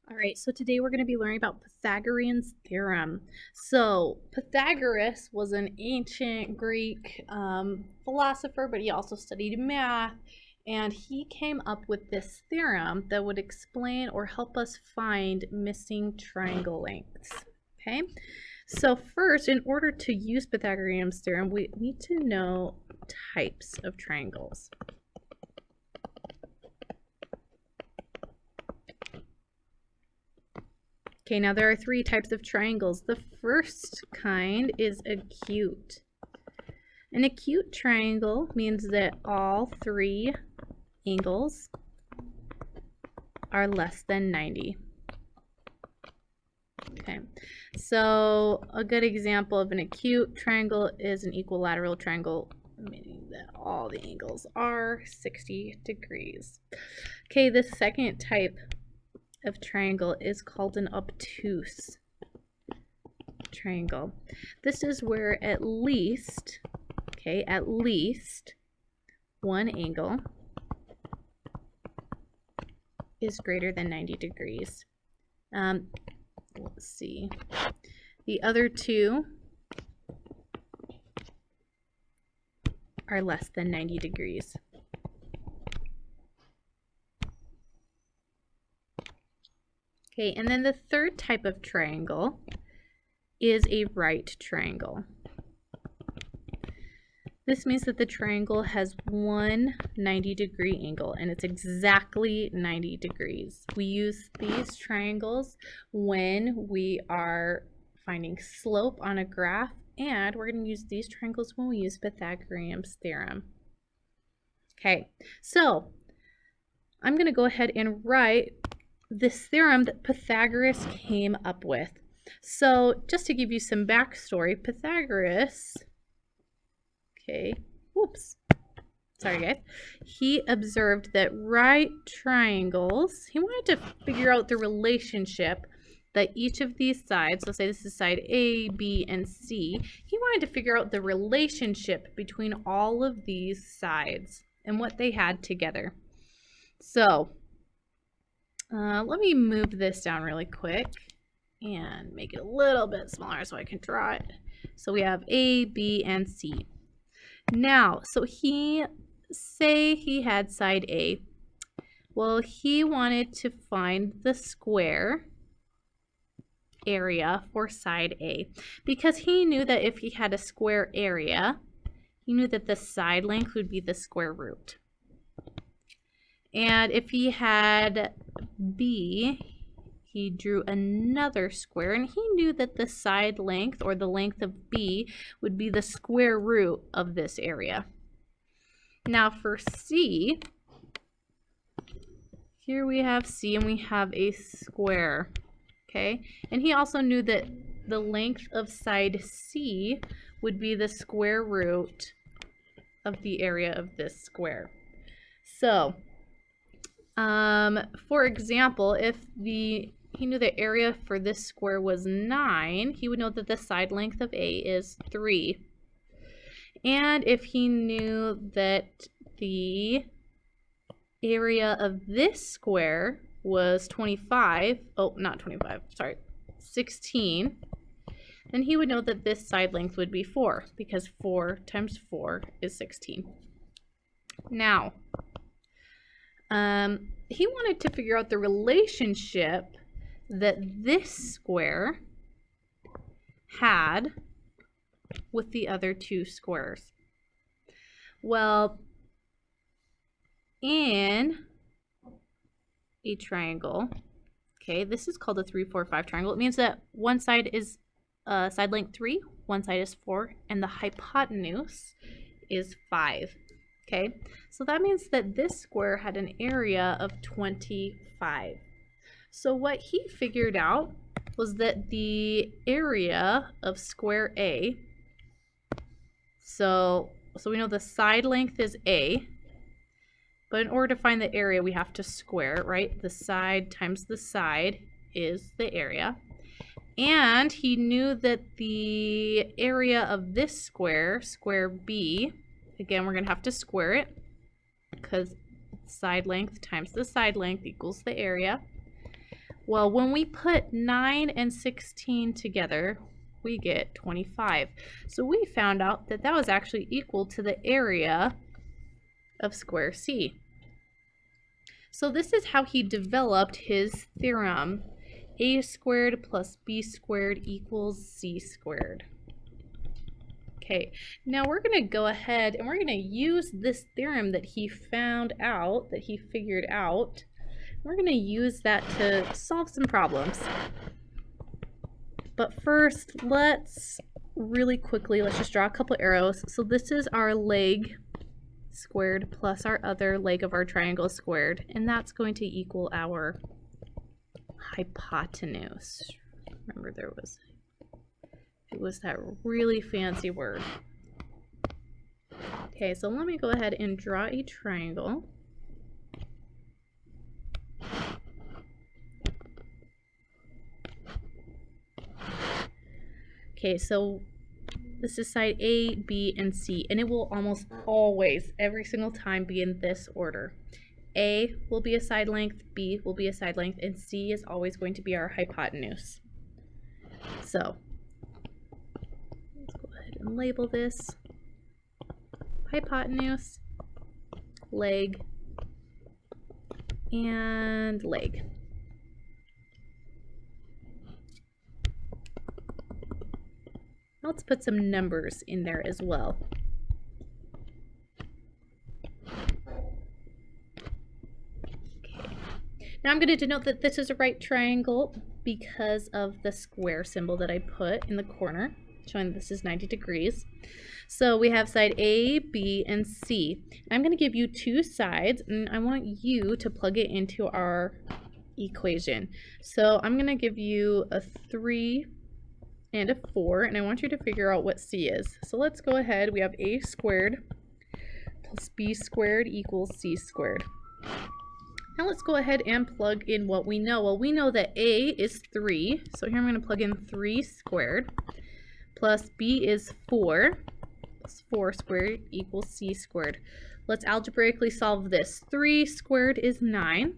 All right, so today we're going to be learning about Pythagorean's theorem. So Pythagoras was an ancient Greek philosopher, but he also studied math, and he came up with this theorem that would explain or help us find missing triangle lengths. Okay, so first, in order to use Pythagorean's theorem, we need to know types of triangles. Okay, now there are three types of triangles. The first kind is acute. An acute triangle means that all three angles are less than 90. Okay, so a good example of an acute triangle is an equilateral triangle, meaning that all the angles are 60 degrees. Okay, the second type of triangle is called an obtuse triangle. This is where at least one angle is greater than 90 degrees. Let's see. The other two are less than 90 degrees. Okay, and then the third type of triangle is a right triangle. This means that the triangle has one 90-degree angle, and it's exactly 90 degrees. We use these triangles when we are finding slope on a graph, and we're going to use these triangles when we use Pythagorean's theorem. Okay, so I'm going to go ahead and write this theorem that Pythagoras came up with. So just to give you some backstory, Pythagoras, sorry guys, he observed that right triangles, he wanted to figure out the relationship that each of these sides, so say this is side A, B, and C, he wanted to figure out the relationship between all of these sides and what they had together. So let me move this down really quick and make it a little bit smaller so I can draw it. So we have A, B, and C. Now, so say he had side A. Well, he wanted to find the square area for side A because he knew that if he had a square area, he knew that the side length would be the square root. And if he had B, he drew another square, and he knew that the side length, or the length of B, would be the square root of this area. Now for C, here we have C, and we have a square, okay? And he also knew that the length of side C would be the square root of the area of this square. So for example, if he knew the area for this square was 9, he would know that the side length of A is 3. And if he knew that the area of this square was 16, then he would know that this side length would be 4, because 4 times 4 is 16. Now, he wanted to figure out the relationship that this square had with the other two squares. Well, in a triangle, okay, this is called a 3, 4, 5 triangle. It means that one side is side length 3, one side is 4, and the hypotenuse is 5. Okay, so that means that this square had an area of 25. So what he figured out was that the area of square A, so we know the side length is A, but in order to find the area, we have to square it, right? The side times the side is the area. And he knew that the area of this square, square B, again, we're going to have to square it because side length times the side length equals the area. Well, when we put 9 and 16 together, we get 25. So we found out that that was actually equal to the area of square C. So this is how he developed his theorem. A squared plus B squared equals C squared. Okay, now we're going to go ahead and we're going to use this theorem that he found out, that he figured out. We're going to use that to solve some problems. But first, let's just draw a couple arrows. So this is our leg squared plus our other leg of our triangle squared, and that's going to equal our hypotenuse. Remember, it was that really fancy word. Okay, so let me go ahead and draw a triangle. Okay, so this is side A, B, and C, and it will almost always, every single time, be in this order. A will be a side length, B will be a side length, and C is always going to be our hypotenuse. So, let's go ahead and label this hypotenuse, leg, and leg. Let's put some numbers in there as well. Okay. Now I'm going to denote that this is a right triangle because of the square symbol that I put in the corner, showing that this is 90 degrees. So we have side A, B, and C. I'm going to give you two sides, and I want you to plug it into our equation. So I'm going to give you a 3 and a 4, and I want you to figure out what C is. So let's go ahead. We have A squared plus B squared equals C squared. Now let's go ahead and plug in what we know. Well, we know that A is 3, so here I'm going to plug in 3 squared, plus B is 4, plus 4 squared equals C squared. Let's algebraically solve this. 3 squared is 9,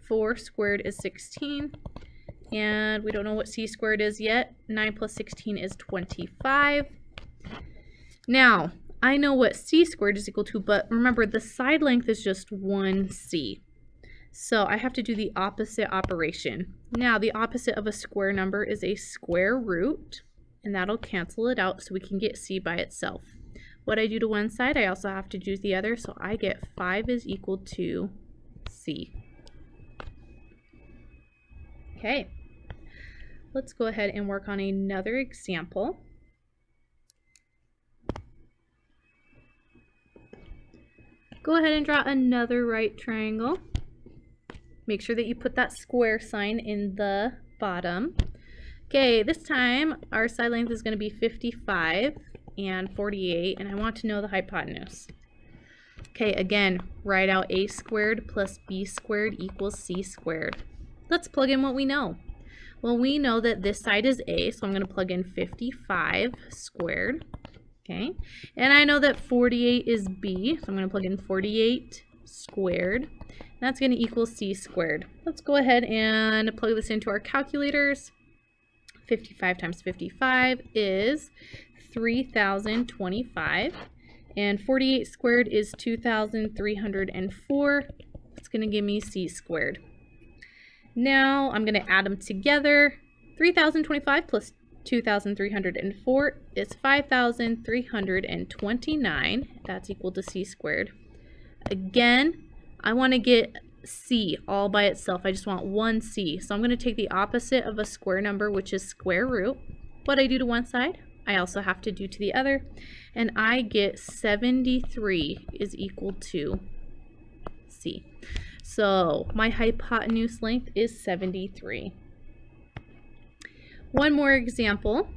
4 squared is 16, and we don't know what C squared is yet. 9 plus 16 is 25. Now, I know what C squared is equal to, but remember the side length is just 1C. So I have to do the opposite operation. Now, the opposite of a square number is a square root, and that'll cancel it out so we can get C by itself. What I do to one side, I also have to do to the other, so I get 5 is equal to C. Okay, let's go ahead and work on another example. Go ahead and draw another right triangle. Make sure that you put that square sign in the bottom. Okay, this time our side length is going to be 55 and 48, and I want to know the hypotenuse. Okay, again, write out A squared plus B squared equals C squared. Let's plug in what we know. Well, we know that this side is A, so I'm going to plug in 55 squared. Okay, and I know that 48 is B, so I'm going to plug in 48 squared. That's going to equal C squared. Let's go ahead and plug this into our calculators. 55 times 55 is 3,025, and 48 squared is 2,304. It's going to give me C squared. Now I'm going to add them together. 3,025 plus 2,304 is 5,329. That's equal to C squared. Again, I want to get C all by itself. I just want one C. So I'm going to take the opposite of a square number, which is square root. What I do to one side, I also have to do to the other. And I get 73 is equal to C. So my hypotenuse length is 73. One more example.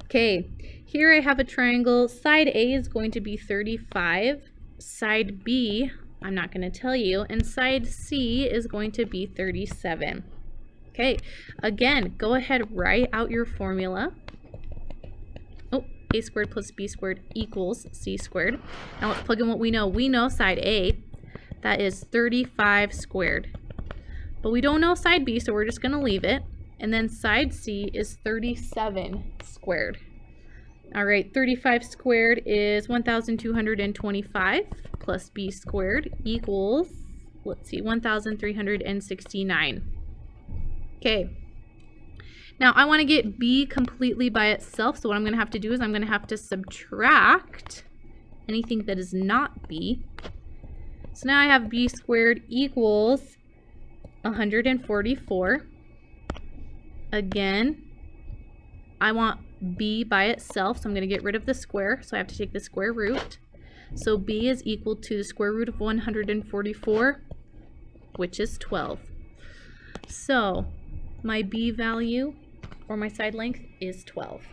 Okay, here I have a triangle. Side A is going to be 35. Side B, I'm not going to tell you. And side C is going to be 37. Okay, again, go ahead, write out your formula. Oh, A squared plus B squared equals C squared. Now let's plug in what we know. We know side A, That is 35 squared. But we don't know side B, so we're just going to leave it. And then side C is 37 squared. All right, 35 squared is 1,225 plus B squared equals, let's see, 1,369. Okay. Now I want to get B completely by itself, so what I'm going to have to do is I'm going to have to subtract anything that is not B. So now I have B squared equals 144. Again, I want B by itself, so I'm going to get rid of the square, so I have to take the square root. So B is equal to the square root of 144, which is 12. So my B value, or my side length, is 12.